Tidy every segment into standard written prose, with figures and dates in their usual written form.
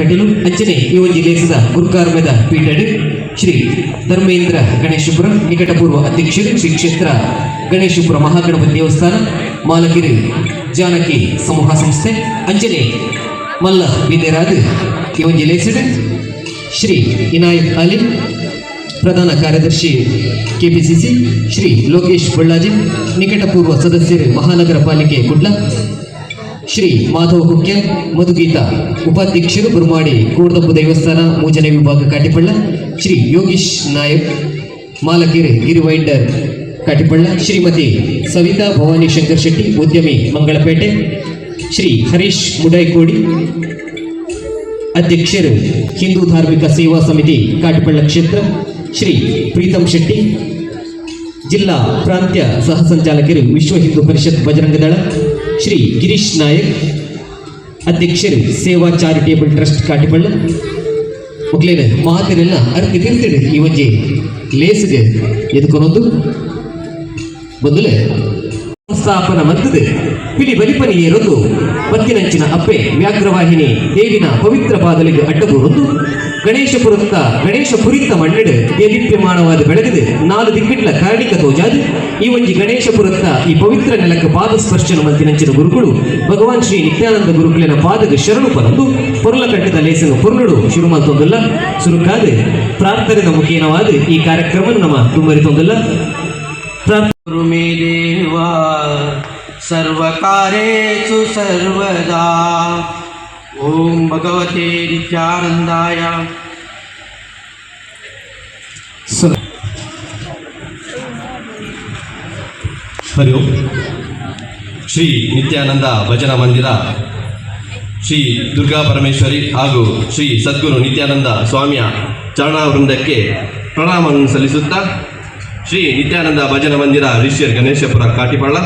ಕಟೀಲು ಅಂಚನೆ ಈ ಒಂದು ಲೇಸದ ಗುರುಕಾರ್ಮದ ಪೀಠಡ್ ಶ್ರೀ ಧರ್ಮೇಂದ್ರ ಗಣೇಶಪುರ ನಿಕಟಪೂರ್ವ ಅಧ್ಯಕ್ಷರು ಶ್ರೀ ಕ್ಷೇತ್ರ ಗಣೇಶಪುರ ಮಹಾಗಣಪತಿ ದೇವಸ್ಥಾನ ಮಾಲಕಿರಿ ಜಾನಕಿ ಸಮೂಹ ಸಂಸ್ಥೆ ಅಂಚನೆ ಮಲ್ಲ ಬಿದ್ದೇರಾದ ಈ ಒಂದು ಲೇಸಡ್ ಶ್ರೀ ಇನಾಯತ್ ಅಲಿ ಪ್ರಧಾನ ಕಾರ್ಯದರ್ಶಿ ಕೆಪಿಸಿಸಿ ಶ್ರೀ ಲೋಕೇಶ್ ಬಳ್ಳಾಜಿ ನಿಕಟಪೂರ್ವ ಸದಸ್ಯರು ಮಹಾನಗರ ಪಾಲಿಕೆ ಕುಡ್ಲ ಶ್ರೀ ಮಾಧವ ಕುಕ್ಯ ಮಧುಗೀತಾ ಉಪಾಧ್ಯಕ್ಷರು ಬುರ್ಮಾಡಿ ಕೋಡ್ದಪ್ಪು ದೇವಸ್ಥಾನ ಮೂಜನೆ ವಿಭಾಗ ಕಾಟಿಪಳ್ಳ ಶ್ರೀ ಯೋಗೀಶ್ ನಾಯಕ್ ಮಾಲಕಿರಿ ಗಿರಿವೈಂಡರ್ ಕಾಟಿಪಳ್ಳ ಶ್ರೀಮತಿ ಸವಿತಾ ಭವಾನಿ ಶಂಕರ್ ಶೆಟ್ಟಿ ಉದ್ಯಮಿ ಮಂಗಳಪೇಟೆ ಶ್ರೀ ಹರೀಶ್ ಮುಡೈಕೋಡಿ ಅಧ್ಯಕ್ಷರು ಹಿಂದೂ ಧಾರ್ಮಿಕ ಸೇವಾ ಸಮಿತಿ ಕಾಟಿಪಳ್ಳ ಕ್ಷೇತ್ರ ಶ್ರೀ ಪ್ರೀತಂ ಶೆಟ್ಟಿ ಜಿಲ್ಲಾ ಪ್ರಾಂತ್ಯ ಸಹ ಸಂಚಾಲಕರು ವಿಶ್ವ ಹಿಂದೂ ಪರಿಷತ್ ಬಜರಂಗ ದಳ ಶ್ರೀ ಗಿರೀಶ್ ನಾಯಕ್ ಅಧ್ಯಕ್ಷರು ಸೇವಾ ಚಾರಿಟೇಬಲ್ ಟ್ರಸ್ಟ್ ಕಾಟಿಪಳ್ಳ ಮುಗ್ಲೇನ ಮಾತಿನೆಲ್ಲ ಅರ್ಥ ತಿಂತಿಡು ಈ ಒಂಜಿ ಲೇಸ್ಗೆ ಎದ್ಕೊನೊಂದು ಬಂದುಲೆ ಸ್ಥಾಪನ ಮದ್ದದೆ ಪಿಲಿ ಬಲಿಪನಿ ಏರೊಂದು ಬತ್ತಿನಂಚಿನ ಅಪ್ಪೆ ವ್ಯಾಘ್ರವಾಹಿನಿ ದೇವಿನ ಪವಿತ್ರ ಪಾದಲಿಗೆ ಅಡ್ಡಬೂರೊಂದು ಗಣೇಶಪುರಿತ ಮಣ್ಣೆಡು ದೇದೀಪ್ಯಮಾನವಾದ ಬೆಳಗದು ನಾಲು ದಿಕ್ಕಿಡ್ಲ ಕಾರಣಿಕ ತೋಜಾದು ಈ ಒಂಜಿ ಗಣೇಶಪುರತ್ತ ಈ ಪವಿತ್ರ ನೆಲಕ್ಕೆ ಪಾದ ಸ್ಪರ್ಶನ ಮಂತಿನಂಚಿನ ಗುರುಗಳು ಭಗವಾನ್ ಶ್ರೀ ನಿತ್ಯಾನಂದ ಗುರುಕುಲಿನ ಪಾದಗೆ ಶರಣು ಪರಂದು ಪೊರ್ಲಕಟ್ಟದ ಲೇಸನ್ನು ಪೊರ್ಲುಡು ಶುರುಮಾತೊಂದಿಲ್ಲ ಸುರುಕಾದು ಪ್ರಾರ್ಥನೆದ ಮುಖೇನವಾದ ಈ ಕಾರ್ಯಕ್ರಮ ನಮ್ಮ ತುಂಬರಿತೊಂದಿಲ್ಲ मे देवा सर्वकारेषु सर्वदा ओम भगवते नित्यानंदाय हरि ओम ಶ್ರೀ ನಿತ್ಯಾನಂದ ಭಜನಾ ಮಂದಿರ ಶ್ರೀ ದುರ್ಗಾ ಪರಮೇಶ್ವರಿ ಹಾಗೂ ಶ್ರೀ ಸದ್ಗುರು ನಿತ್ಯಾನಂದ ಸ್ವಾಮಿಯ ಚರಣವೃಂದಕ್ಕೆ ಪ್ರಣಾಮವನ್ನು ಸಲ್ಲಿಸುತ್ತಾ ಶ್ರೀ ನಿತ್ಯಾನಂದ ಭಜನಾ ಮಂದಿರ ರಿಷಿಯರ್ ಗಣೇಶಪುರ ಕಾಟಿಪಳ್ಳ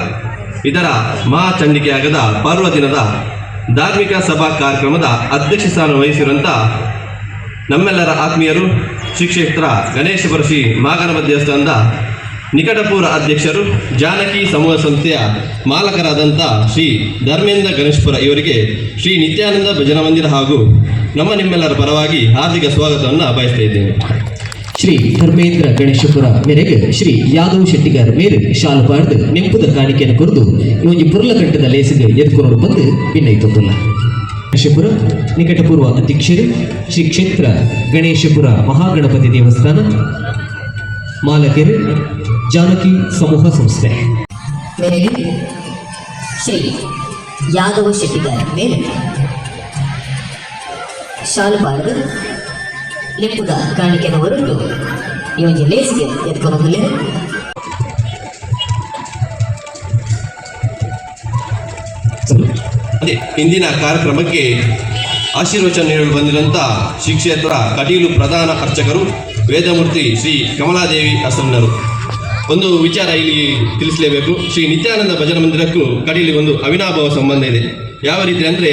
ಇದರ ಮಹಾಚಂಡಿಕೆಯಾಗದ ಪರ್ವದಿನದ ಧಾರ್ಮಿಕ ಸಭಾ ಕಾರ್ಯಕ್ರಮದ ಅಧ್ಯಕ್ಷ ಸ್ಥಾನ ವಹಿಸಿರುವಂಥ ನಮ್ಮೆಲ್ಲರ ಆತ್ಮೀಯರು ಶ್ರೀ ಕ್ಷೇತ್ರ ಗಣೇಶಪುರ ಶ್ರೀ ಮಹಾಗಣಪತಿ ದೇವಸ್ಥಾನದ ನಿಕಟಪೂರ್ವ ಅಧ್ಯಕ್ಷರು ಜಾನಕಿ ಸಮೂಹ ಸಂಸ್ಥೆಯ ಮಾಲಕರಾದಂಥ ಶ್ರೀ ಧರ್ಮೇಂದ್ರ ಗಣೇಶಪುರ ಇವರಿಗೆ ಶ್ರೀ ನಿತ್ಯಾನಂದ ಭಜನಾ ಮಂದಿರ ಹಾಗೂ ನಿಮ್ಮೆಲ್ಲರ ಪರವಾಗಿ ಹಾರ್ದಿಕ ಸ್ವಾಗತವನ್ನು ಬಯಸ್ತಾ ಇದ್ದೇನೆ. ಶ್ರೀ ಧರ್ಮೇಂದ್ರ ಗಣೇಶಪುರ ಮೇರೆಗೆ ಶ್ರೀ ಯಾದವ್ ಶೆಟ್ಟಿಗಾರ ಮೇರೆ ಶಾಲು ಪಾಡ್ದು ನೆಂಪುದ ಕಾಣಿಕೆಯನ್ನು ಕೊರೆದು ಇವೊಂಜಿ ಪುರ್ಲಕಂಠದ ಲೇಸಿಗೆ ಎದ್ಕೊಂಡು ಬಂದು ಭಿನ್ನೈತೊಂದಿಲ್ಲ. ಗಣೇಶಪುರ ನಿಕಟಪೂರ್ವ ಅಧ್ಯಕ್ಷರು ಶ್ರೀ ಕ್ಷೇತ್ರ ಗಣೇಶಪುರ ಮಹಾಗಣಪತಿ ದೇವಸ್ಥಾನ ಮಾಲಕೆರೆ ಜಾನಕಿ ಸಮೂಹ ಸಂಸ್ಥೆ ಮೇರೆಗೆ ಶ್ರೀ ಯಾದವ ಶೆಟ್ಟಿಗಾರ ಮೇಲೆ ಶಾಲು ಪಾಡ್ದು ನೆಂಪುದ ಕಾಣಿಕೆಯನ್ನು ಹೊರಟು ಈ ಒಂದು ಲೇಸ್ಗೆ ಎತ್ಕೊಂಡೋಗಲೇ ಅದೇ ಇಂದಿನ ಕಾರ್ಯಕ್ರಮಕ್ಕೆ ಆಶೀರ್ವಚನ ನೀಡಲು ಬಂದಿರುವಂಥ ಶ್ರೀ ಕ್ಷೇತ್ರ ಕಟೀಲು ಪ್ರಧಾನ ಅರ್ಚಕರು ವೇದಮೂರ್ತಿ ಶ್ರೀ ಕಮಲಾದೇವಿ ಅಸನ್ನರು. ಒಂದು ವಿಚಾರ ಇಲ್ಲಿ ತಿಳಿಸಲೇಬೇಕು. ಶ್ರೀ ನಿತ್ಯಾನಂದ ಭಜನಾ ಮಂದಿರಕ್ಕೂ ಕಟೀಲಿಗೆ ಒಂದು ಅವಿನಾಭಾವ ಸಂಬಂಧ ಇದೆ. ಯಾವ ರೀತಿ ಅಂದರೆ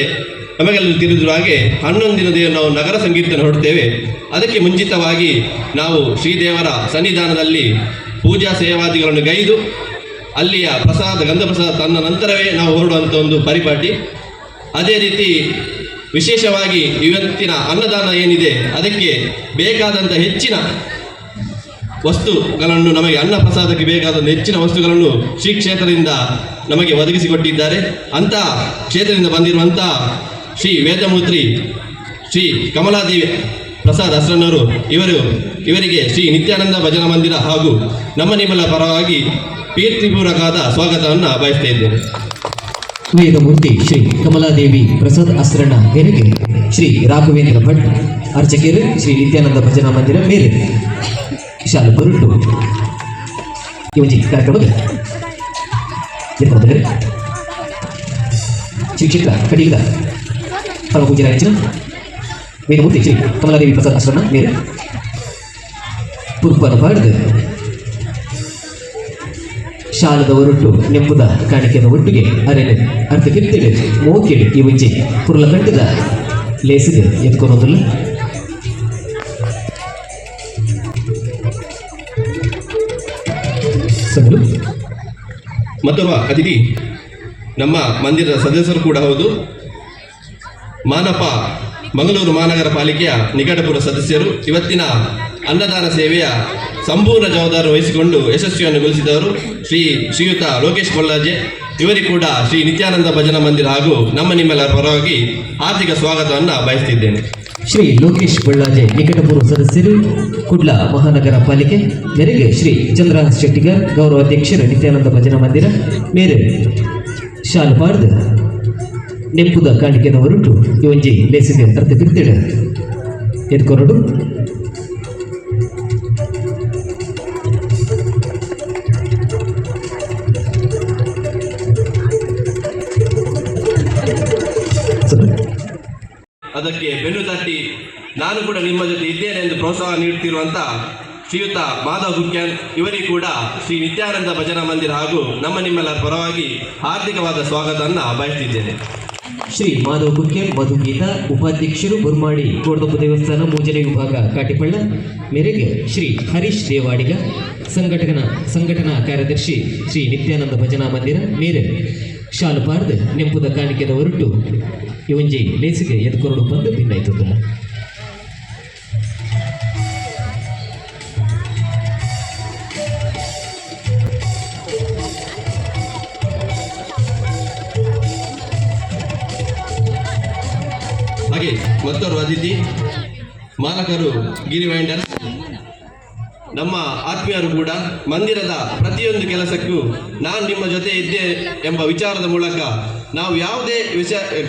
ನಮಗೆಲ್ಲ ತಿಳಿದಿರುವ ಹಾಗೆ 11 ದಿನದ ನಾವು ನಗರ ಸಂಗೀತವನ್ನು ಹೊರಡ್ತೇವೆ. ಅದಕ್ಕೆ ಮುಂಚಿತವಾಗಿ ನಾವು ಶ್ರೀದೇವರ ಸನ್ನಿಧಾನದಲ್ಲಿ ಪೂಜಾ ಸೇವಾದಿಗಳನ್ನು ಗೈದು ಅಲ್ಲಿಯ ಪ್ರಸಾದ ಗಂಧ ಪ್ರಸಾದ ತನ್ನ ನಂತರವೇ ನಾವು ಹೊರಡುವಂಥ ಒಂದು ಪರಿಪಾಟಿ. ಅದೇ ರೀತಿ ವಿಶೇಷವಾಗಿ ಇವತ್ತಿನ ಅನ್ನದಾನ ಏನಿದೆ ಅದಕ್ಕೆ ಬೇಕಾದಂಥ ಹೆಚ್ಚಿನ ವಸ್ತುಗಳನ್ನು ನಮಗೆ ಅನ್ನ ಪ್ರಸಾದಕ್ಕೆ ಬೇಕಾದಂಥ ಹೆಚ್ಚಿನ ವಸ್ತುಗಳನ್ನು ಶ್ರೀ ಕ್ಷೇತ್ರದಿಂದ ನಮಗೆ ಒದಗಿಸಿಕೊಟ್ಟಿದ್ದಾರೆ. ಅಂಥ ಕ್ಷೇತ್ರದಿಂದ ಬಂದಿರುವಂಥ ಶ್ರೀ ವೇದಮೂರ್ತಿ ಶ್ರೀ ಕಮಲಾದೇವಿ ಪ್ರಸಾದ್ ಅಸ್ರನ್ನವರು ಇವರಿಗೆ ಶ್ರೀ ನಿತ್ಯಾನಂದ ಭಜನಾ ಮಂದಿರ ಹಾಗೂ ನಿಮ್ಮೆಲ್ಲ ಪರವಾಗಿ ಪ್ರೀತಿಪೂರ್ವಕವಾದ ಸ್ವಾಗತವನ್ನು ಬಯಸ್ತಾ ಇದ್ದೇನೆ. ವೇದಮೂರ್ತಿ ಶ್ರೀ ಕಮಲಾದೇವಿ ಪ್ರಸಾದ್ ಅಸ್ರಣ್ಣ ಮೇರೆಗೆ ಶ್ರೀ ರಾಘವೇಂದ್ರ ಭಟ್ ಅರ್ಚಕರು ಶ್ರೀ ನಿತ್ಯಾನಂದ ಭಜನಾ ಮಂದಿರ ಮೇಲೆ ಶಾಲೆ ಹೊರಟು ಇವಜಿ ಕಾರ್ಯಕ್ರಮದ ಶ್ರೀ ಕ್ಷೇತ್ರ ಕಟೀಲದ ಪರಮ ಪೂಜ್ಯರ ಹೆಚ್ಚಿನ ವೇದಮೂರ್ತಿ ಶ್ರೀ ಕಮಲಾದೇವಿ ಪ್ರಸಾದ್ ಅಸ್ರಣ್ಣ ಮೇಲೆ ಪುರ್ಪನ ಪಾಡ್ದು ಶಾಲದ ಹೊರಟು ನೆಂಬುದ ಕಾಣಿಕೆಯನ್ನು ಒಟ್ಟಿಗೆ ಅರೆನೆ ಅರ್ಥಕ್ಕಿರ್ತೇವೆ ಮೋಕೆಡು ಈ ಮುಂಚೆ ಪುರ್ಲಕಂಠದ ಲೇಸಿಗೆ ಎತ್ಕೊಳೋದಿಲ್ಲ. ಮತ್ತೊಬ್ಬ ಅತಿಥಿ ನಮ್ಮ ಮಂದಿರದ ಸದಸ್ಯರು ಕೂಡ ಹೌದು. ಮಾನಪ್ಪ ಮಂಗಳೂರು ಮಹಾನಗರ ಪಾಲಿಕೆಯ ನಿಕಟಪೂರ್ವ ಸದಸ್ಯರು. ಇವತ್ತಿನ ಅನ್ನದಾನ ಸೇವೆಯ ಸಂಪೂರ್ಣ ಜವಾಬ್ದಾರಿ ವಹಿಸಿಕೊಂಡು ಯಶಸ್ವಿಯನ್ನುಗೊಳಿಸಿದವರು ಶ್ರೀಯುತ ಲೋಕೇಶ್ ಕೊಳ್ಳಾಜೆ. ಇವರಿಗೆ ಕೂಡ ಶ್ರೀ ನಿತ್ಯಾನಂದ ಭಜನಾ ಮಂದಿರ ಹಾಗೂ ನಿಮ್ಮೆಲ್ಲರ ಪರವಾಗಿ ಆರ್ಥಿಕ ಸ್ವಾಗತವನ್ನು ಬಯಸುತ್ತಿದ್ದೇನೆ. ಶ್ರೀ ಲೋಕೇಶ್ ಬಳ್ಳಾಜೆ ನಿಕಟಪೂರ್ವ ಸದಸ್ಯರು, ಕುಡ್ಲ ಮಹಾನಗರ ಪಾಲಿಕೆ. ಮೇರೆಗೆ ಶ್ರೀ ಚಂದ್ರಹಾಸ್ ಶೆಟ್ಟಿಗರ್ ಗೌರವ ಅಧ್ಯಕ್ಷರು, ನಿತ್ಯಾನಂದ ಭಜನಾ ಮಂದಿರ. ಮೇರೆ ಶಾಲ್ ಪಾರ್ದು ನೆಂಪುದ ಕಾಣಿಕೆನ ಹೊರಟು ಇವೊಂಜಿ ಲೇಸಿಗೆ ಅರ್ಥ ಬಿರ್ತಿಡ ಎದ್ಕೊರಡು ಅದಕ್ಕೆ ಬೆನ್ನು ತಟ್ಟಿ ನಾನು ಕೂಡ ನಿಮ್ಮ ಜೊತೆ ಇದ್ದೇನೆ ಎಂದು ಪ್ರೋತ್ಸಾಹ ನೀಡುತ್ತಿರುವಂಥ ಶ್ರೀಯುತ ಮಾಧವ್ ಗುಕ್ಯಾನ್ ಇವರಿಗೆ ಕೂಡ ಶ್ರೀ ನಿತ್ಯಾನಂದ ಭಜನಾ ಮಂದಿರ ಹಾಗೂ ನಿಮ್ಮೆಲ್ಲರ ಪರವಾಗಿ ಹಾರ್ದಿಕವಾದ ಸ್ವಾಗತವನ್ನು ಬಯಸುತ್ತಿದ್ದೇನೆ. ಶ್ರೀ ಮಾಧವ್ ಕುಕ್ಯಾನ್ ಮಧುಗೀತ ಉಪಾಧ್ಯಕ್ಷರು, ಬುರ್ಮಾಡಿ ಕೋಡ್ದಪ್ಪ ದೇವಸ್ಥಾನ ಮೂಜನೆ ವಿಭಾಗ ಕಾಟಿಪಳ್ಳ. ಮೇರೆಗೆ ಶ್ರೀ ಹರೀಶ್ ದೇವಾಡಿಗ ಸಂಘಟನಾ ಕಾರ್ಯದರ್ಶಿ, ಶ್ರೀ ನಿತ್ಯಾನಂದ ಭಜನಾ ಮಂದಿರ. ಮೇರೆ ಶಾಲು ಪಾರ್ದು ನೆಂಪುದ ಕಾಣಿಕೆದ ಹೊರಟು ಇವೊಂಜಿ ಲೇಸಿಗೆ ಎದ್ಕೊರಡು ಬಂದು ಭಿನ್ನಾಯ್ತದಲ್ಲ. ಹಾಗೆ ಮತ್ತೋರ್ವ ಅತಿಥಿ ಮಾಲಕರು ಗಿರಿವೈಂಡರ್, ನಮ್ಮ ಆತ್ಮೀಯರು ಕೂಡ ಮಂದಿರದ ಪ್ರತಿಯೊಂದು ಕೆಲಸಕ್ಕೂ ನಾನು ನಿಮ್ಮ ಜೊತೆ ಇದ್ದೆ ಎಂಬ ವಿಚಾರದ ಮೂಲಕ ನಾವು ಯಾವುದೇ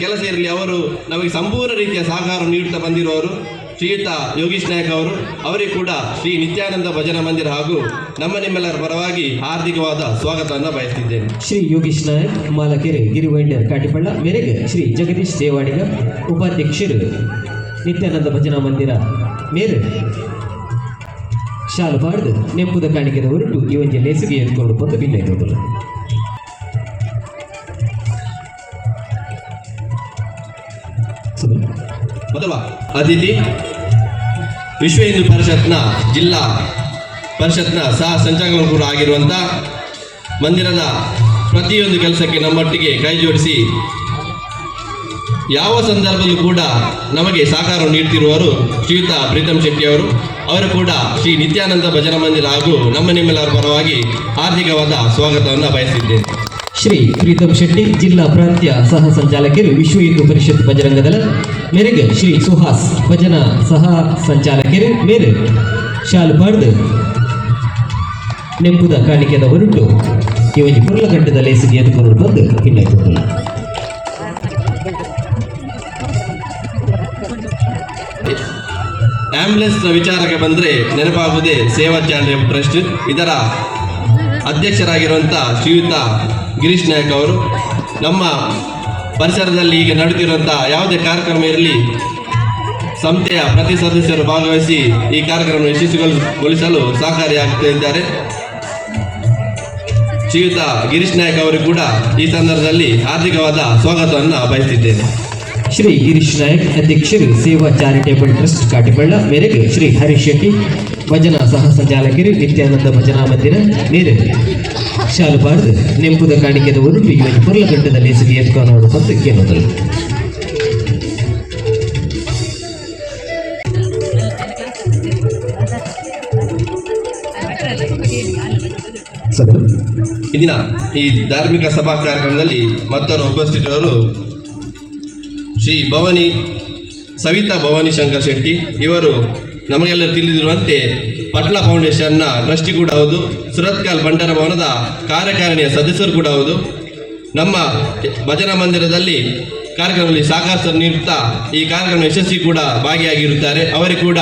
ಕೆಲಸ ಇರಲಿ ಅವರು ನಮಗೆ ಸಂಪೂರ್ಣ ರೀತಿಯ ಸಹಕಾರ ನೀಡುತ್ತಾ ಬಂದಿರುವವರು ಶ್ರೀಯುತ ಯೋಗೀಶ್ ನಾಯಕ್ ಅವರು. ಅವರಿಗೆ ಕೂಡ ಶ್ರೀ ನಿತ್ಯಾನಂದ ಭಜನಾ ಮಂದಿರ ಹಾಗೂ ನಿಮ್ಮೆಲ್ಲರ ಪರವಾಗಿ ಹಾರ್ದಿಕವಾದ ಸ್ವಾಗತವನ್ನು ಬಯಸುತ್ತಿದ್ದೇನೆ. ಶ್ರೀ ಯೋಗೀಶ್ ನಾಯಕ್ ಮಾಲಕೆರೆ ಗಿರಿವೈಂಡರ್ ಕಾಟಿಪಳ್ಳ. ಮೇರೆಗೆ ಶ್ರೀ ಜಗದೀಶ್ ದೇವಾಡಿಗ ಉಪಾಧ್ಯಕ್ಷರು, ನಿತ್ಯಾನಂದ ಭಜನಾ ಮಂದಿರ. ಮೇರೆ ಶಾಲು ಪಾಡ್ದು ನೆಂಪುದ ಕಾಣಿಕೆದ ಹೊರಟು ಈ ಒಂದು ಲೇಸಿಗೆ ಎದ್ಕೊಂಡು ಬಂದು ಭಿನ್ನಾಯ್ತದಲ್ಲ. ಮೊದಲ ಅತಿಥಿ ವಿಶ್ವ ಹಿಂದೂ ಪರಿಷತ್ನ ಜಿಲ್ಲಾ ಪರಿಷತ್ನ ಸಹ ಸಂಚಾಲಕರು ಕೂಡ ಆಗಿರುವಂಥ ಮಂದಿರದ ಪ್ರತಿಯೊಂದು ಕೆಲಸಕ್ಕೆ ನಮ್ಮೊಟ್ಟಿಗೆ ಕೈ ಜೋಡಿಸಿ ಯಾವ ಸಂದರ್ಭದಲ್ಲೂ ಕೂಡ ನಮಗೆ ಸಹಕಾರ ನೀಡ್ತಿರುವವರು ಶ್ರೀಯುತ ಪ್ರೀತಮ್ ಶೆಟ್ಟಿ ಅವರು. ಅವರು ಕೂಡ ಶ್ರೀ ನಿತ್ಯಾನಂದ ಭಜನಾ ಮಂದಿರ ಹಾಗೂ ನಿಮ್ಮೆಲ್ಲರ ಪರವಾಗಿ ಹಾರ್ದಿಕವಾದ ಸ್ವಾಗತವನ್ನು ಬಯಸಿದ್ದೇನೆ. ಶ್ರೀ ಪ್ರೀತಮ್ ಶೆಟ್ಟಿ ಜಿಲ್ಲಾ ಪ್ರಾಂತ್ಯ ಸಹ ಸಂಚಾಲಕರು, ವಿಶ್ವ ಹಿಂದೂ ಪರಿಷತ್ ಬಜರಂಗದಳ. ಮೇರೆಗೆ ಶ್ರೀ ಸುಹಾಸ್ ಭಜನಾ ಸಹ ಸಂಚಾಲಕರು. ಮೇರೆ ಶಾಲು ಪಾಡ್ದು ನೆಂಪುದ ಕಾಣಿಕೆದ ಹೊರಟು ಈ ಒಂದು ಪುರ್ಲಗಂಟದ ಲೇಸಿಗೆ ಎದ್ಕೊಂಡು ಬಂದು ಭಿನ್ನಾಯ್ತದಲ್ಲ. ಆಂಬ್ಯುಲೆನ್ಸ್ನ ವಿಚಾರಕ್ಕೆ ಬಂದರೆ ನೆನಪಾಗುವುದೇ ಸೇವಾ ಚಾರಿಟೇಬಲ್ ಟ್ರಸ್ಟ್. ಇದರ ಅಧ್ಯಕ್ಷರಾಗಿರುವಂಥ ಶ್ರೀಯುತ ಗಿರೀಶ್ ನಾಯಕ್ ಅವರು ನಮ್ಮ ಪರಿಸರದಲ್ಲಿ ಈಗ ನಡೆಯುತ್ತಿರುವಂಥ ಯಾವುದೇ ಕಾರ್ಯಕ್ರಮ ಇರಲಿ ಸಂಸ್ಥೆಯ ಪ್ರತಿ ಸದಸ್ಯರು ಭಾಗವಹಿಸಿ ಈ ಕಾರ್ಯಕ್ರಮ ಯಶಸ್ವಿಗೊಳಿಸಲು ಸಹಕಾರಿಯಾಗುತ್ತಿದ್ದಾರೆ. ಶ್ರೀಯುತ ಗಿರೀಶ್ ನಾಯಕ್ ಅವರು ಕೂಡ ಈ ಸಂದರ್ಭದಲ್ಲಿ ಹಾರ್ದಿಕವಾದ ಸ್ವಾಗತವನ್ನು ಬಯಸುತ್ತಿದ್ದೇನೆ. ಶ್ರೀ ಗಿರೀಶ್ ನಾಯಕ್ ಅಧ್ಯಕ್ಷರು, ಸೇವಾ ಚಾರಿಟೇಬಲ್ ಟ್ರಸ್ಟ್ ಕಾಟಿಪಳ್ಳ. ಮೇರೆಗೆ ಶ್ರೀ ಹರೀಶ್ ಶೆಟ್ಟಿ ಭಜನಾ ಸಹ ಸಂಚಾಲಕರು, ನಿತ್ಯಾನಂದ ಭಜನಾ ಮಂದಿರ. ಮೇರೆ ಶಾಲು ಪಾಡ್ದು ನೆಂಪುದ ಕಾಣಿಕೆದ ಹೊರಟು ಇವತ್ತು ಪುರ್ಲಗಂಟದ ಲೇಸಿಗೆ ಎತ್ಕೊಂಡು ಬಂದು ಕೇಳೋದಲ್ಲ. ಇಂದಿನ ಈ ಧಾರ್ಮಿಕ ಸಭಾ ಕಾರ್ಯಕ್ರಮದಲ್ಲಿ ಮತ್ತೊಬ್ಬರು ಉಪಸ್ಥಿತರು ಶ್ರೀ ಸವಿತಾ ಭವಾನಿ ಶಂಕರ್ ಶೆಟ್ಟಿ. ಇವರು ನಮಗೆಲ್ಲ ತಿಳಿದಿರುವಂತೆ ಪಟ್ಲ ಫೌಂಡೇಶನ್ನ ಟ್ರಸ್ಟಿ ಕೂಡ ಹೌದು, ಸುರತ್ಕಲ್ ಬಂಡರ ಭವನದ ಕಾರ್ಯಕಾರಿಣಿಯ ಸದಸ್ಯರು ಕೂಡ ಹೌದು. ನಮ್ಮ ಭಜನಾ ಮಂದಿರದಲ್ಲಿ ಕಾರ್ಯಕ್ರಮದಲ್ಲಿ ಸಹಕಾರ ನೀಡುತ್ತಾ ಈ ಕಾರ್ಯಕ್ರಮ ಯಶಸ್ವಿ ಕೂಡ ಭಾಗಿಯಾಗಿರುತ್ತಾರೆ. ಅವರಿಗೆ ಕೂಡ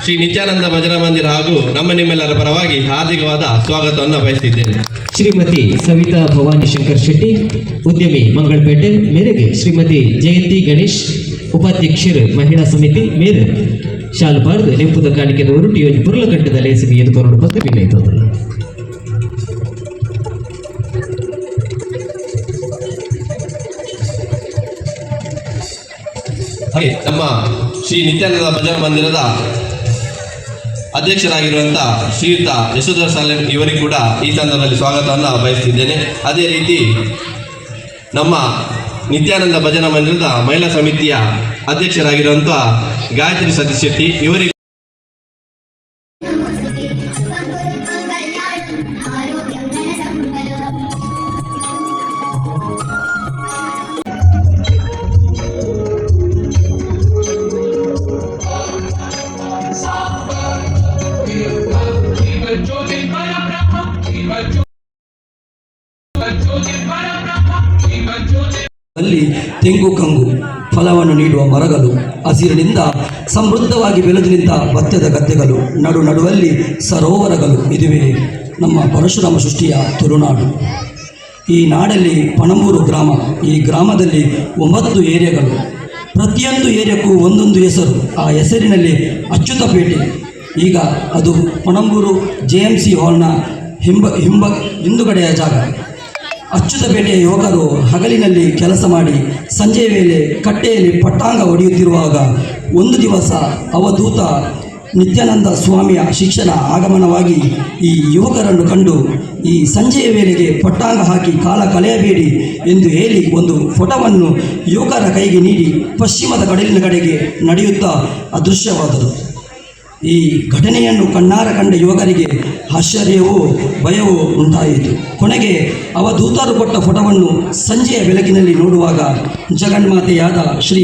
ಶ್ರೀ ನಿತ್ಯಾನಂದ ಭಜನಾ ಮಂದಿರ ಹಾಗೂ ನಿಮ್ಮೆಲ್ಲರ ಪರವಾಗಿ ಹಾರ್ದಿಕವಾದ ಸ್ವಾಗತವನ್ನು ಬಯಸುತ್ತಿದ್ದೇನೆ. ಶ್ರೀಮತಿ ಸವಿತಾ ಭವಾನಿ ಶಂಕರ್ ಶೆಟ್ಟಿ, ಉದ್ಯಮಿ ಮಂಗಳಪೇಟೆ. ಮೇರೆಗೆ ಶ್ರೀಮತಿ ಜಯಂತಿ ಗಣೇಶ್ ಉಪಾಧ್ಯಕ್ಷರು, ಮಹಿಳಾ ಸಮಿತಿ. ಮೇರೆ ಶಾಲು ಪಾಡ್ದು ನೆಂಪುದ ಕಾಣಿಕೆದ ಹೊರಟು ಇವತ್ತು ಪುರ್ಲಗಂಟದ ಲೇಸಿಗೆ ಎದ್ಕೊಂಡು ಬಂದು ಭಿನ್ನಾಯ್ತದಲ್ಲ. ಹಾಗೆ ನಮ್ಮ ಶ್ರೀ ನಿತ್ಯಾನಂದ ಭಜನಾ ಮಂದಿರದ ಅಧ್ಯಕ್ಷರಾಗಿರುವಂಥ ಶ್ರೀಯುತ ಯಶೋಧರ್ ಸಾಲೆಂ ಇವರಿಗೆ ಕೂಡ ಈ ಸಂದರ್ಭದಲ್ಲಿ ಸ್ವಾಗತವನ್ನು ಬಯಸುತ್ತಿದ್ದೇನೆ. ಅದೇ ರೀತಿ ನಮ್ಮ ನಿತ್ಯಾನಂದ ಭಜನಾ ಮಂದಿರದ ಮಹಿಳಾ ಸಮಿತಿಯ ಅಧ್ಯಕ್ಷರಾಗಿರುವಂತಹ ಗಾಯತ್ರಿ ಸತೀಶ್ ಶೆಟ್ಟಿ ಇವರಿಗೆ ಅಲ್ಲಿ ತೆಂಗು ಕಂಗು ಫಲವನ್ನು ನೀಡುವ ಮರಗಳು, ಹಸಿರಿನಿಂದ ಸಮೃದ್ಧವಾಗಿ ಬೆಳೆದು ನಿಂತ ಭತ್ತದ ಗದ್ದೆಗಳು, ನಡುವಲ್ಲಿ ಸರೋವರಗಳು ಇದುವೇ ನಮ್ಮ ಪರಶುರಾಮ ಸೃಷ್ಟಿಯ ತುಳುನಾಡು. ಈ ನಾಡಲ್ಲಿ ಪಣಂಬೂರು ಗ್ರಾಮ. ಈ ಗ್ರಾಮದಲ್ಲಿ 9 ಏರಿಯಾಗಳು. ಪ್ರತಿಯೊಂದು ಏರಿಯಾಕ್ಕೂ ಒಂದೊಂದು ಹೆಸರು. ಆ ಹೆಸರಿನಲ್ಲಿ ಅಚ್ಯುತಪೇಟೆ. ಈಗ ಅದು ಪಣಂಬೂರು JMC ಹಾಲ್ನ ಹಿಂದುಗಡೆಯ ಜಾಗ. ಅಚ್ಯುತಪೇಟೆಯ ಯುವಕರು ಹಗಲಿನಲ್ಲಿ ಕೆಲಸ ಮಾಡಿ ಸಂಜೆಯ ವೇಳೆ ಕಟ್ಟೆಯಲ್ಲಿ ಪಟ್ಟಾಂಗ ಹೊಡೆಯುತ್ತಿರುವಾಗ ಒಂದು ದಿವಸ ಅವಧೂತ ನಿತ್ಯಾನಂದ ಸ್ವಾಮಿಯ ಶಿಕ್ಷಣ ಆಗಮನವಾಗಿ ಈ ಯುವಕರನ್ನು ಕಂಡು ಈ ಸಂಜೆಯ ವೇಳೆಗೆ ಪಟ್ಟಾಂಗ ಹಾಕಿ ಕಾಲ ಕಳೆಯಬೇಡಿ ಎಂದು ಹೇಳಿ ಒಂದು ಫೋಟೋವನ್ನು ಯುವಕರ ಕೈಗೆ ನೀಡಿ ಪಶ್ಚಿಮದ ಕಡಲಿನ ಕಡೆಗೆ ನಡೆಯುತ್ತಾ ಅದೃಶ್ಯವಾದರು. ಈ ಘಟನೆಯನ್ನು ಕಣ್ಣಾರ ಕಂಡ ಯುವಕರಿಗೆ ಆಶ್ಚರ್ಯವೂ ಭಯವೂ ಉಂಟಾಯಿತು. ಕೊನೆಗೆ ಅವಧೂತರು ಕೊಟ್ಟ ಫೋಟೋವನ್ನು ಸಂಜೆಯ ಬೆಳಕಿನಲ್ಲಿ ನೋಡುವಾಗ ಜಗನ್ಮಾತೆಯಾದ ಶ್ರೀ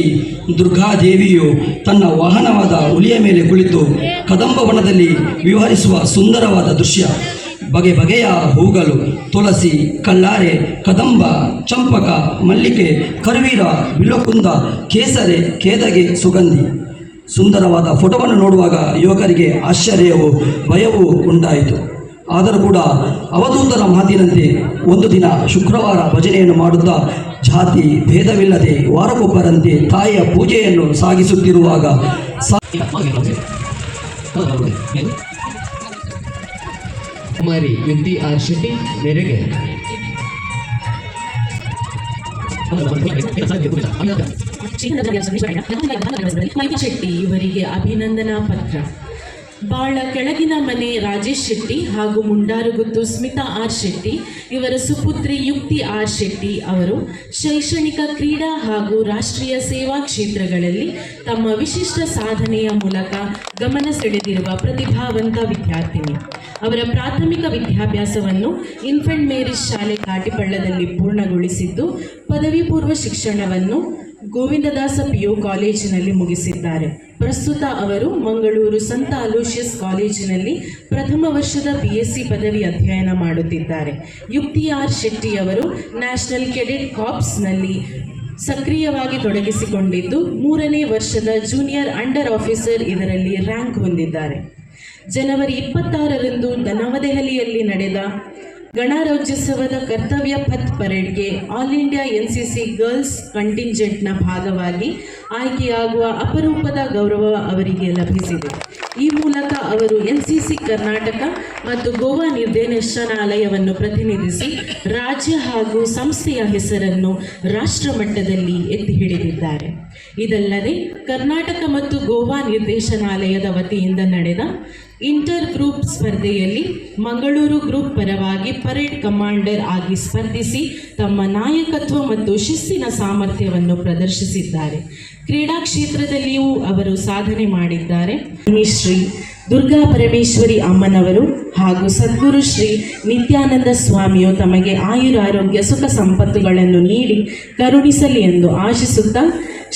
ದುರ್ಗಾದೇವಿಯು ತನ್ನ ವಾಹನವಾದ ಹುಲಿಯ ಮೇಲೆ ಕುಳಿತು ಕದಂಬವನದಲ್ಲಿ ವಿವರಿಸುವ ಸುಂದರವಾದ ದೃಶ್ಯ. ಬಗೆಯ ಹೂಗಳು, ತುಳಸಿ, ಕಲ್ಲಾರೆ, ಕದಂಬ, ಚಂಪಕ, ಮಲ್ಲಿಗೆ, ಕರ್ವೀರ, ಬಿಲೋಕುಂದ, ಕೇಸರೆ, ಕೇದಗೆ, ಸುಗಂಧಿ. ಸುಂದರವಾದ ಫೋಟೋವನ್ನು ನೋಡುವಾಗ ಯುವಕರಿಗೆ ಆಶ್ಚರ್ಯವೂ ಭಯವೂ ಉಂಟಾಯಿತು. ಆದರೂ ಕೂಡ ಅವಧೂತರ ಮಾತಿನಂತೆ ಒಂದು ದಿನ ಶುಕ್ರವಾರ ಭಜನೆಯನ್ನು ಮಾಡುತ್ತಾ ಜಾತಿ ಭೇದವಿಲ್ಲದೆ ವಾರಕ್ಕೊಬ್ಬರಂತೆ ತಾಯಿಯ ಪೂಜೆಯನ್ನು ಸಾಗಿಸುತ್ತಿರುವಾಗ ಕುಮಾರಿ ಯುಕ್ತಿ ಆರ್ ಶೆಟ್ಟಿ ಮೇರೆಗೆ ಶೆಟ್ಟಿ ಇವರಿಗೆ ಅಭಿನಂದನಾ ಪತ್ರ. ಬಾಳ ಕೆಳಗಿನ ಮನೆ ರಾಜೇಶ್ ಶೆಟ್ಟಿ ಹಾಗೂ ಮುಂಡಾರುಗುತ್ತು ಸ್ಮಿತಾ ಆರ್ ಶೆಟ್ಟಿ ಇವರ ಸುಪುತ್ರಿ ಯುಕ್ತಿ ಆರ್ ಶೆಟ್ಟಿ ಅವರು ಶೈಕ್ಷಣಿಕ, ಕ್ರೀಡಾ ಹಾಗೂ ರಾಷ್ಟ್ರೀಯ ಸೇವಾ ಕ್ಷೇತ್ರಗಳಲ್ಲಿ ತಮ್ಮ ವಿಶಿಷ್ಟ ಸಾಧನೆಯ ಮೂಲಕ ಗಮನ ಸೆಳೆದಿರುವ ಪ್ರತಿಭಾವಂತ ವಿದ್ಯಾರ್ಥಿನಿ. ಅವರ ಪ್ರಾಥಮಿಕ ವಿದ್ಯಾಭ್ಯಾಸವನ್ನು ಇನ್ಫೆಂಟ್ ಮೇರಿಸ್ ಶಾಲೆ ಕಾಟಿಪಳ್ಳದಲ್ಲಿ ಪೂರ್ಣಗೊಳಿಸಿದ್ದು, ಪದವಿ ಪೂರ್ವ ಶಿಕ್ಷಣವನ್ನು ಗೋವಿಂದದಾಸ PU ಕಾಲೇಜಿನಲ್ಲಿ ಮುಗಿಸಿದ್ದಾರೆ. ಪ್ರಸ್ತುತ ಅವರು ಮಂಗಳೂರು ಸಂತ ಅಲೋಷಿಯಸ್ ಕಾಲೇಜಿನಲ್ಲಿ ಪ್ರಥಮ ವರ್ಷದ BSc ಪದವಿ ಅಧ್ಯಯನ ಮಾಡುತ್ತಿದ್ದಾರೆ. ಯುಕ್ತಿ ಆರ್ ಶೆಟ್ಟಿ ಅವರು ನ್ಯಾಷನಲ್ ಕೆಡೆಟ್ ಕಾರ್ಪ್ಸ್ನಲ್ಲಿ ಸಕ್ರಿಯವಾಗಿ ತೊಡಗಿಸಿಕೊಂಡಿದ್ದು 3ನೇ ವರ್ಷದ ಜೂನಿಯರ್ ಅಂಡರ್ ಆಫೀಸರ್ ಇದರಲ್ಲಿ ರ್ಯಾಂಕ್ ಹೊಂದಿದ್ದಾರೆ. ಜನವರಿ 26ರಂದು ನವದೆಹಲಿಯಲ್ಲಿ ನಡೆದ ಗಣರಾಜ್ಯೋತ್ಸವದ ಕರ್ತವ್ಯ ಪಥ್ ಪರೇಡ್ಗೆ ಆಲ್ ಇಂಡಿಯಾ NCC ಗರ್ಲ್ಸ್ ಕಂಟಿಂಜೆಂಟ್ನ ಭಾಗವಾಗಿ ಆಯ್ಕೆಯಾಗುವ ಅಪರೂಪದ ಗೌರವ ಅವರಿಗೆ ಲಭಿಸಿದೆ. ಈ ಮೂಲಕ ಅವರು NCC ಕರ್ನಾಟಕ ಮತ್ತು ಗೋವಾ ನಿರ್ದೇಶನಾಲಯವನ್ನು ಪ್ರತಿನಿಧಿಸಿ ರಾಜ್ಯ ಹಾಗೂ ಸಂಸ್ಥೆಯ ಹೆಸರನ್ನು ರಾಷ್ಟ್ರ ಮಟ್ಟದಲ್ಲಿ ಎತ್ತಿ ಹಿಡಿದಿದ್ದಾರೆ. ಇದಲ್ಲದೆ ಕರ್ನಾಟಕ ಮತ್ತು ಗೋವಾ ನಿರ್ದೇಶನಾಲಯದ ವತಿಯಿಂದ ನಡೆದ ಇಂಟರ್ ಗ್ರೂಪ್ ಸ್ಪರ್ಧೆಯಲ್ಲಿ ಮಂಗಳೂರು ಗ್ರೂಪ್ ಪರವಾಗಿ ಪರೇಡ್ ಕಮಾಂಡರ್ ಆಗಿ ಸ್ಪರ್ಧಿಸಿ ತಮ್ಮ ನಾಯಕತ್ವ ಮತ್ತು ಶಿಸ್ತಿನ ಸಾಮರ್ಥ್ಯವನ್ನು ಪ್ರದರ್ಶಿಸಿದ್ದಾರೆ. ಕ್ರೀಡಾ ಕ್ಷೇತ್ರದಲ್ಲಿಯೂ ಅವರು ಸಾಧನೆ ಮಾಡಿದ್ದಾರೆ. ಶ್ರೀ ದುರ್ಗಾ ಪರಮೇಶ್ವರಿ ಅಮ್ಮನವರು ಹಾಗೂ ಸದ್ಗುರು ಶ್ರೀ ನಿತ್ಯಾನಂದ ಸ್ವಾಮಿಯು ತಮಗೆ ಆಯುರಾರೋಗ್ಯ ಸುಖ ಸಂಪತ್ತುಗಳನ್ನು ನೀಡಿ ಕರುಣಿಸಲಿ ಎಂದು ಆಶಿಸುತ್ತಾ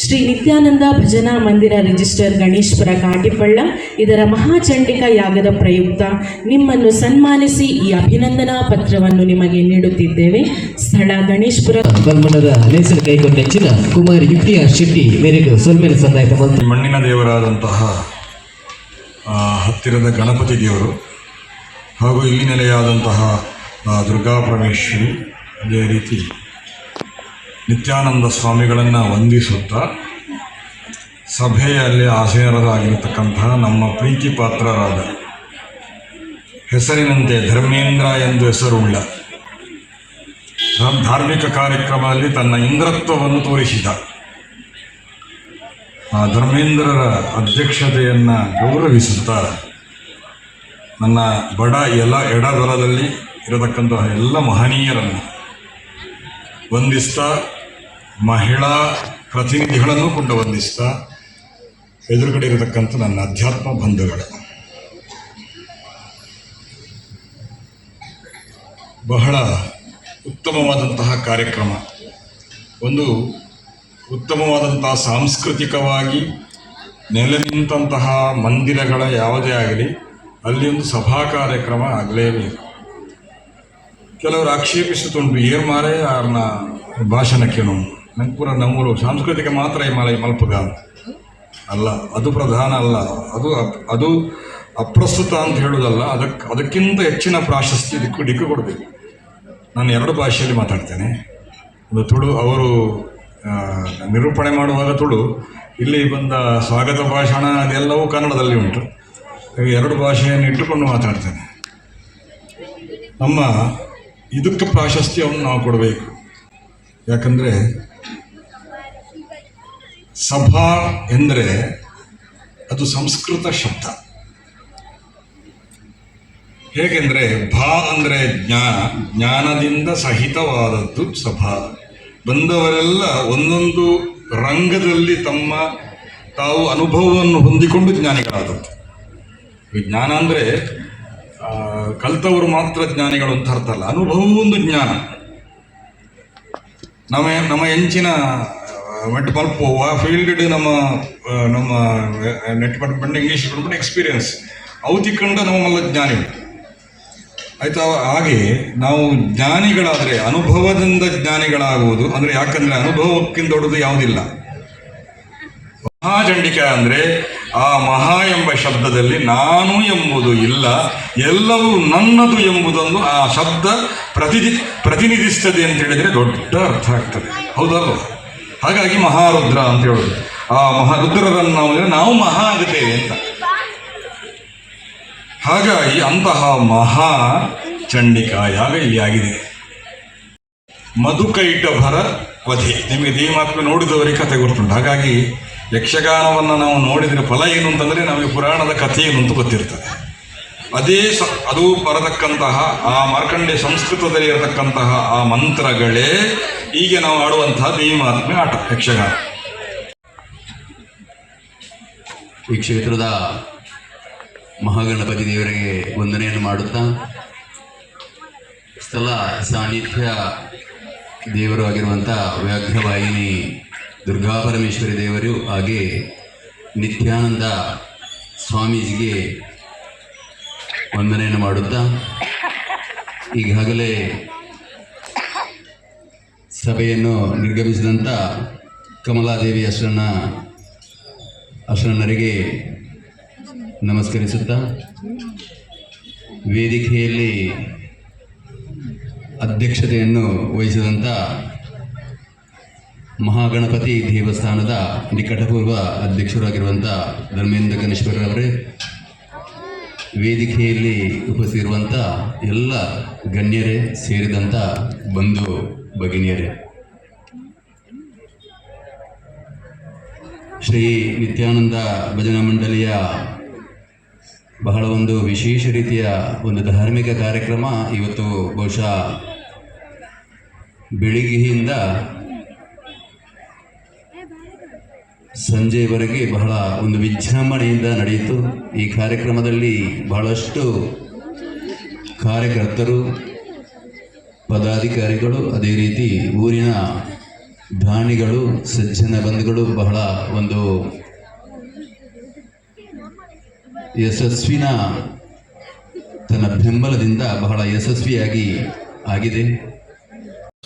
ಶ್ರೀ ನಿತ್ಯಾನಂದ ಭಜನಾ ಮಂದಿರ ರಿಜಿಸ್ಟರ್ ಗಣೇಶ್ಪುರ ಕಾಟಿಪಳ್ಳ ಇದರ ಮಹಾಚಂಡಿಕಾ ಯಾಗದ ಪ್ರಯುಕ್ತ ನಿಮ್ಮನ್ನು ಸನ್ಮಾನಿಸಿ ಈ ಅಭಿನಂದನಾ ಪತ್ರವನ್ನು ನಿಮಗೆ ನೀಡುತ್ತಿದ್ದೇವೆ. ಸ್ಥಳ ಗಣೇಶ್ಪುರ. ಕಲ್ಮಣದ ಲೇಸನ್ ಕೈಗೊಂಡ ನೆಚ್ಚಿನ ಕುಮಾರಿ ಯುಕ್ತಿ ಆರ್ ಶೆಟ್ಟಿ ಮೇರೆಗೆ ಸೊಲ್ಮೇಲೆ ಸಂದಾಯ ಮಣ್ಣಿನ ದೇವರಾದಂತಹ ಹತ್ತಿರದ ಗಣಪತಿ ದೇವರು ಹಾಗೂ ಇಲ್ಲಿ ನೆಲೆಯಾದಂತಹ ದುರ್ಗಾ ಪರಮೇಶ್ವರಿ, ಅದೇ ರೀತಿ ನಿತ್ಯಾನಂದ ಸ್ವಾಮಿಗಳನ್ನು ವಂದಿಸುತ್ತಾ ಸಭೆಯಲ್ಲಿ ಆಸೀನರಾಗಿರತಕ್ಕಂತಹ ನಮ್ಮ ಪ್ರೀತಿ ಪಾತ್ರರಾದ ಹೆಸರಿನಂತೆ ಧರ್ಮೇಂದ್ರ ಎಂದು ಹೆಸರುಳ್ಳ ಧಾರ್ಮಿಕ ಕಾರ್ಯಕ್ರಮದಲ್ಲಿ ತನ್ನ ಇಂದ್ರತ್ವವನ್ನು ತೋರಿಸಿದ ಆ ಧರ್ಮೇಂದ್ರರ ಅಧ್ಯಕ್ಷತೆಯನ್ನು ಗೌರವಿಸುತ್ತಾ ನನ್ನ ಎಡಬಲದಲ್ಲಿ ಇರತಕ್ಕಂತಹ ಎಲ್ಲ ಮಹನೀಯರನ್ನು ವಂದಿಸ್ತಾ ಮಹಿಳಾ ಪ್ರತಿನಿಧಿಗಳನ್ನು ಕೊಂಡು ವಂದಿಸ್ತಾ ಎದುರುಗಡೆ ಇರತಕ್ಕಂಥ ನನ್ನ ಅಧ್ಯಾತ್ಮ ಬಂಧುಗಳು, ಬಹಳ ಉತ್ತಮವಾದಂತಹ ಕಾರ್ಯಕ್ರಮ. ಒಂದು ಉತ್ತಮವಾದಂತಹ ಸಾಂಸ್ಕೃತಿಕವಾಗಿ ನೆಲೆ ನಿಂತಹ ಮಂದಿರಗಳ ಯಾವುದೇ ಆಗಲಿ ಅಲ್ಲಿ ಒಂದು ಸಭಾ ಕಾರ್ಯಕ್ರಮ ಆಗಲೇಬೇಕು. ಕೆಲವರು ಆಕ್ಷೇಪಿಸುತ್ತುಂಟು, ಏರ್ ಮಾರೆ ಯಾರನ್ನ ಭಾಷಣಕ್ಕೇನು ನಂಗೆ ಪೂರ ನಮ್ಮೂರು ಸಾಂಸ್ಕೃತಿಕ ಮಾತ್ರ ಈ ಮಾಲೆ ಮಲ್ಪಗ ಅಲ್ಲ, ಅದು ಪ್ರಧಾನ ಅಲ್ಲ, ಅದು ಅಪ್ರಸ್ತುತ ಅಂತ ಹೇಳೋದಲ್ಲ. ಅದಕ್ಕಿಂತ ಹೆಚ್ಚಿನ ಪ್ರಾಶಸ್ತ್ಯ ದಿಕ್ಕು ಕೊಡಬೇಕು. ನಾನು 2 ಭಾಷೆಯಲ್ಲಿ ಮಾತಾಡ್ತೇನೆ. ಒಂದು ತುಳು, ಅವರು ನಿರೂಪಣೆ ಮಾಡುವಾಗ ತುಳು, ಇಲ್ಲಿ ಬಂದ ಸ್ವಾಗತ ಭಾಷಣ ಅದೆಲ್ಲವೂ ಕನ್ನಡದಲ್ಲಿ ಉಂಟು. 2 ಭಾಷೆಯನ್ನು ಇಟ್ಟುಕೊಂಡು ಮಾತಾಡ್ತೇನೆ. ನಮ್ಮ ಇದಕ್ಕೆ ಪ್ರಾಶಸ್ತ್ಯವನ್ನು ನಾವು ಕೊಡಬೇಕು. ಯಾಕಂದರೆ ಸಭಾ ಎಂದರೆ ಅದು ಸಂಸ್ಕೃತ ಶಬ್ದ. ಹೇಗೆಂದರೆ ಭಾ ಅಂದರೆ ಜ್ಞಾನ, ಜ್ಞಾನದಿಂದ ಸಹಿತವಾದದ್ದು ಸಭಾ. ಬಂದವರೆಲ್ಲ ಒಂದೊಂದು ರಂಗದಲ್ಲಿ ತಾವು ಅನುಭವವನ್ನು ಹೊಂದಿಕೊಂಡು ಜ್ಞಾನಿಗಳಾದದ್ದು. ಜ್ಞಾನ ಅಂದರೆ ಕಲ್ತವರು ಮಾತ್ರ ಜ್ಞಾನಿಗಳು ಅಂತ ಅರ್ಥ ಅಲ್ಲ, ಅನುಭವವೂ ಒಂದು ಜ್ಞಾನ. ನಮ್ಮ ಎಂಚಿನ ಮೆಟ್ ಮಲ್ಪೋವ ಫೀಲ್ಡ್ ನಮ್ಮ ನೆಟ್ ಪಡ್ಕೊಂಡು ಇಂಗ್ಲೀಷ್ ಪಡ್ಕೊಂಡು ಎಕ್ಸ್ಪೀರಿಯನ್ಸ್ ಅವು ತಿಕ್ಕೊಂಡು ನಮ್ಮ ಮಲ್ಲ ಜ್ಞಾನಿಗಳು ಆಯಿತಾ. ಹಾಗೆ ನಾವು ಜ್ಞಾನಿಗಳಾದರೆ ಅನುಭವದಿಂದ ಜ್ಞಾನಿಗಳಾಗುವುದು. ಅಂದರೆ ಯಾಕಂದರೆ ಅನುಭವಕ್ಕಿಂತ ದೊಡ್ಡದು ಯಾವುದಿಲ್ಲ. ಮಹಾಚಂಡಿಕಾ ಅಂದರೆ ಆ ಮಹಾ ಎಂಬ ಶಬ್ದದಲ್ಲಿ ನಾನು ಎಂಬುದು ಇಲ್ಲ, ಎಲ್ಲವೂ ನನ್ನದು ಎಂಬುದನ್ನು ಆ ಶಬ್ದ ಪ್ರತಿನಿಧಿಸ್ತದೆ ಅಂತ ಹೇಳಿದರೆ ದೊಡ್ಡ ಅರ್ಥ ಆಗ್ತದೆ, ಹೌದಲ್ವ? ಹಾಗಾಗಿ ಮಹಾರುದ್ರ ಅಂತ ಹೇಳೋದು. ಆ ಮಹಾರುದ್ರರನ್ನು ನಾವು ಮಹಾ ಆಗುತ್ತೇವೆ ಅಂತ. ಹಾಗಾಗಿ ಅಂತಹ ಮಹಾ ಚಂಡಿಕಾ ಯಾಗ ಇಲ್ಲಿ ಆಗಿದೆ. ಮಧುಕೈಟಭರ ವಧೆ, ನಿಮಗೆ ದೇವಾತ್ಮ ನೋಡಿದವರಿಗೆ ಕಥೆ ಗೊತ್ತುಂಟು. ಹಾಗಾಗಿ ಯಕ್ಷಗಾನವನ್ನು ನಾವು ನೋಡಿದರೆ ಫಲ ಏನು ಅಂತಂದರೆ ನಮಗೆ ಪುರಾಣದ ಕಥೆ ಏನು ಅಂತ ಗೊತ್ತಿರ್ತದೆ. ಅದು ಬರತಕ್ಕಂತಹ ಆ ಮಾರ್ಕಂಡೇಯ ಸಂಸ್ಕೃತದಲ್ಲಿ ಇರತಕ್ಕಂತಹ ಆ ಮಂತ್ರಗಳೇ ಈಗ ನಾವು ಆಡುವಂತಹ ದೇವಾತ್ಮೆ ಆಟ ಯಕ್ಷಗಾನ. ಈ ಕ್ಷೇತ್ರದ ಮಹಾಗಣಪತಿ ದೇವರಿಗೆ ವಂದನೆಯನ್ನು ಮಾಡುತ್ತಾ, ಸ್ಥಳ ಸಾನ್ನಿಧ್ಯ ದೇವರು ಆಗಿರುವಂಥ ವ್ಯಾಘ್ರವಾಹಿನಿ ದುರ್ಗಾಪರಮೇಶ್ವರಿ ದೇವರು ಹಾಗೆ ನಿತ್ಯಾನಂದ ಸ್ವಾಮೀಜಿಗೆ ವಂದನೆಯನ್ನು ಮಾಡುತ್ತಾ, ಈಗಾಗಲೇ ಸಭೆಯನ್ನು ನಿರ್ಗಮಿಸಿದಂಥ ಕಮಲಾದೇವಿ ಅಶರಣರಿಗೆ ನಮಸ್ಕರಿಸುತ್ತಾ, ವೇದಿಕೆಯಲ್ಲಿ ಅಧ್ಯಕ್ಷತೆಯನ್ನು ವಹಿಸಿದಂಥ ಮಹಾಗಣಪತಿ ದೇವಸ್ಥಾನದ ನಿಕಟಪೂರ್ವ ಅಧ್ಯಕ್ಷರಾಗಿರುವಂಥ ಧರ್ಮೇಂದ್ರ ಗಣೇಶ್ವರರವರೇ, ವೇದಿಕೆಯಲ್ಲಿ ಉಪಸ್ಥಿತಿರುವಂಥ ಎಲ್ಲ ಗಣ್ಯರೇ ಸೇರಿದಂಥ ಬಂಧು ಭಗಿನಿಯರೇ, ಶ್ರೀ ನಿತ್ಯಾನಂದ ಭಜನಾ ಮಂಡಳಿಯ ಬಹಳ ಒಂದು ವಿಶೇಷ ರೀತಿಯ ಒಂದು ಧಾರ್ಮಿಕ ಕಾರ್ಯಕ್ರಮ ಇವತ್ತು ಬಹುಶಃ ಬೆಳಿಗ್ಗೆಯಿಂದ ಸಂಜೆಯವರೆಗೆ ಬಹಳ ಒಂದು ವಿಜೃಂಭಣೆಯಿಂದ ನಡೆಯಿತು. ಈ ಕಾರ್ಯಕ್ರಮದಲ್ಲಿ ಬಹಳಷ್ಟು ಕಾರ್ಯಕರ್ತರು, ಪದಾಧಿಕಾರಿಗಳು, ಅದೇ ರೀತಿ ಊರಿನ ದಾನಿಗಳು, ಸಜ್ಜನ ಬಂಧುಗಳು ಬಹಳ ಒಂದು ಯಶಸ್ವಿನ ತನ್ನ ಬೆಂಬಲದಿಂದ ಬಹಳ ಯಶಸ್ವಿಯಾಗಿ ಆಗಿದೆ.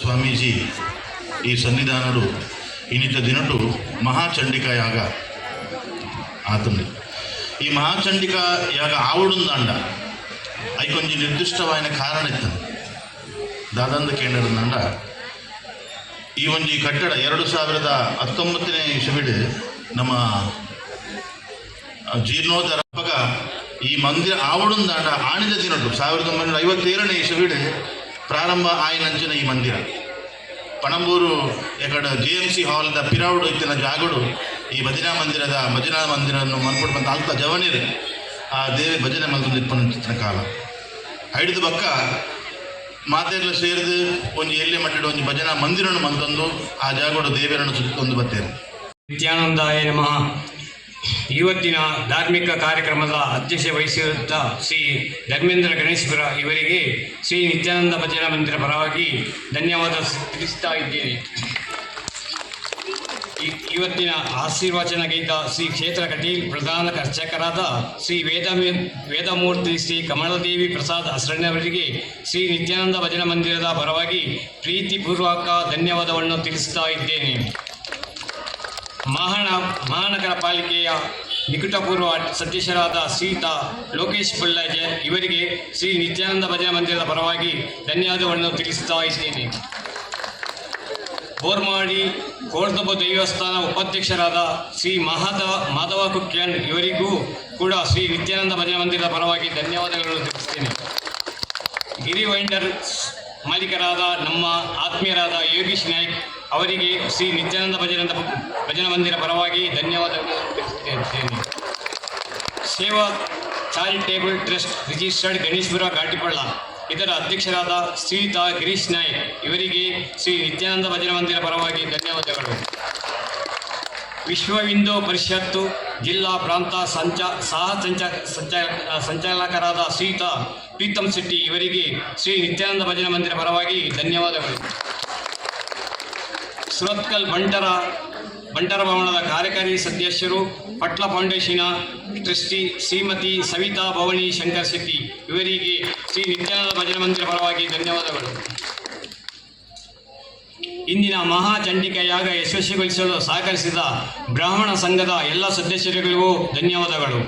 ಸ್ವಾಮೀಜಿ ಈ ಸನ್ನಿಧಾನರು ಇನ್ನಿತ ದಿನಟು ಮಹಾಚಂಡಿಕಾ ಯಾಗ ಆತಂಡಿ. ಈ ಮಹಾಚಂಡಿಕಾ ಯಾಗ ಆವಡುಂದಾಂಡ ಐಕೊಂಜಿ ನಿರ್ದಿಷ್ಟವಾದ ಕಾರಣ ಇತ್ತು. ದಾದಂದ ಕೇಂದ್ರದಂಡ ಈ ಒಂಜಿ ಕಟ್ಟಡ 2019ನೇ ಇಸವಿಡ್ ನಮ್ಮ ಜೀರ್ಣೋದ್ಧಾರ ಹಬ್ಬಗ ಈ ಮಂದಿರ ಆವಡುಂದಾಂಡ ಆಣಿದ ದಿನಟು 1957ನೇ ಇಸವಿಡ್ ಪ್ರಾರಂಭ ಆಯ್ನಂಚಿನ ಈ ಮಂದಿರ ಪಣಂಬೂರು ಎಕಡೆ JMC ಹಾಲ್ದ ಪಿರಾವುಡು ಇತ್ತಿನ ಜಾಗಡು ಈ ಭಜನಾ ಮಂದಿರನ್ನು ಮನ್ಪಟ್ಟು ಬಂದ ಅಲ್ತ ಜವನಿರು ಆ ದೇವಿ ಭಜನೆ ಮಲ್ತು ಇಪ್ಪನ ಕಾಲ ಐಡಿದ ಬಕ್ಕ ಮಾತೆಲ್ಲ ಸೇರಿದು ಒಂಜಿ ಎಲ್ಲೆ ಮಟ್ಟಿಡು ಒಂಜಿ ಭಜನಾ ಮಂದಿರನು ಮಂತಂದು ಆ ಜಾಗೋಡು ದೇವರನ್ನು ಸುತ್ತೊಂದು ಬರ್ತೇನೆ. ನಿತ್ಯಾನಂದಾಯ ನಮಃ. ಇವತ್ತಿನ ಧಾರ್ಮಿಕ ಕಾರ್ಯಕ್ರಮದ ಅಧ್ಯಕ್ಷತೆ ವಹಿಸಿರುತ್ತ ಶ್ರೀ ಧರ್ಮೇಂದ್ರ ಗಣೇಶ್ಪುರ ಇವರಿಗೆ ಶ್ರೀ ನಿತ್ಯಾನಂದ ಭಜನಾ ಮಂದಿರ ಪರವಾಗಿ ಧನ್ಯವಾದ ತಿಳಿಸ್ತಾ ಇದ್ದೇನೆ. ಇವತ್ತಿನ ಆಶೀರ್ವಚನಗೈದ ಶ್ರೀ ಕ್ಷೇತ್ರ ಕಟೀಲ್ ಪ್ರಧಾನ ಅರ್ಚಕರಾದ ಶ್ರೀ ವೇದಮೂರ್ತಿ ಶ್ರೀ ಕಮಲದೇವಿ ಪ್ರಸಾದ್ ಅಸ್ರಣ್ಣವರಿಗೆ ಶ್ರೀ ನಿತ್ಯಾನಂದ ಭಜನಾ ಮಂದಿರದ ಪರವಾಗಿ ಪ್ರೀತಿಪೂರ್ವಕ ಧನ್ಯವಾದವನ್ನು ತಿಳಿಸ್ತಾ ಇದ್ದೇನೆ. ಮಹಾನಗರ ಪಾಲಿಕೆಯ ನಿಕಟಪೂರ್ವ ಸದಸ್ಯರಾದ ಶ್ರೀಯುತ ಲೋಕೇಶ್ ಬಳ್ಳಾಜೆ ಇವರಿಗೆ ಶ್ರೀ ನಿತ್ಯಾನಂದ ಭಜನಾ ಮಂದಿರದ ಪರವಾಗಿ ಧನ್ಯವಾದವನ್ನು ತಿಳಿಸ್ತಾ ಇದ್ದೇನೆ. ಬೋರ್ಮಾಡಿ ಕೋರ್ದೊಬ್ಬ ದೇವಸ್ಥಾನ ಉಪಾಧ್ಯಕ್ಷರಾದ ಶ್ರೀ ಮಾಧವ ಕುಕ್ಯಾನ್ ಇವರಿಗೂ ಕೂಡ ಶ್ರೀ ನಿತ್ಯಾನಂದ ಭಜನಾ ಮಂದಿರದ ಪರವಾಗಿ ಧನ್ಯವಾದಗಳನ್ನು ತಿಳಿಸ್ತೇನೆ. ಗಿರಿ ವೈಂಡರ್ ಮಾಲೀಕರಾದ ನಮ್ಮ ಆತ್ಮೀಯರಾದ ಯೋಗೀಶ್ ನಾಯ್ಕ್ ಅವರಿಗೆ ಶ್ರೀ ನಿತ್ಯಾನಂದ ಭಜನಾ ಮಂದಿರ ಪರವಾಗಿ ಧನ್ಯವಾದಗಳನ್ನು ತಿಳಿಸುತ್ತಿದ್ದೇನೆ. ಸೇವಾ ಚಾರಿಟೇಬಲ್ ಟ್ರಸ್ಟ್ ರಿಜಿಸ್ಟರ್ಡ್ ಗಣೇಶ್ಪುರ ಘಾಟಿಪಳ್ಳ ಇದರ ಅಧ್ಯಕ್ಷರಾದ ಶ್ರೀಯುತ ಗಿರೀಶ್ ನಾಯ್ಕ್ ಇವರಿಗೆ ಶ್ರೀ ನಿತ್ಯಾನಂದ ಭಜನಾ ಮಂದಿರ ಪರವಾಗಿ ಧನ್ಯವಾದಗಳು. ವಿಶ್ವ ಹಿಂದೂ ಪರಿಷತ್ತು ಜಿಲ್ಲಾ ಪ್ರಾಂತ ಸಂಚಾಲಕರಾದ ಶ್ರೀಯುತ ಪ್ರೀತಮ್ ಶೆಟ್ಟಿ ಇವರಿಗೆ ಶ್ರೀ ನಿತ್ಯಾನಂದ ಭಜನಾ ಮಂದಿರ ಪರವಾಗಿ ಧನ್ಯವಾದಗಳು. ಸುರತ್ಕಲ್ ಬಂಟರ ಭವನದ ಕಾರ್ಯಕಾರಿ ಸದಸ್ಯರು ಪಟ್ಲ ಫೌಂಡೇಶನ್ ಟ್ರಸ್ಟಿ ಶ್ರೀಮತಿ ಸವಿತಾ ಭವನಿ ಶಂಕರ್ ಶೆಟ್ಟಿ ಇವರಿಗೆ ಶ್ರೀ ನಿತ್ಯಾನಂದ ಭಜನಾ ಮಂದಿರ ಪರವಾಗಿ ಧನ್ಯವಾದಗಳು. ಇಂದಿನ ಮಹಾಚಂಡಿಕಾ ಯಾಗ ಯಶಸ್ವಿಗೊಳಿಸಲು ಸಹಕರಿಸಿದ ಬ್ರಾಹ್ಮಣ ಸಂಘದ ಎಲ್ಲ ಸದಸ್ಯರಿಗೂ ಧನ್ಯವಾದಗಳು.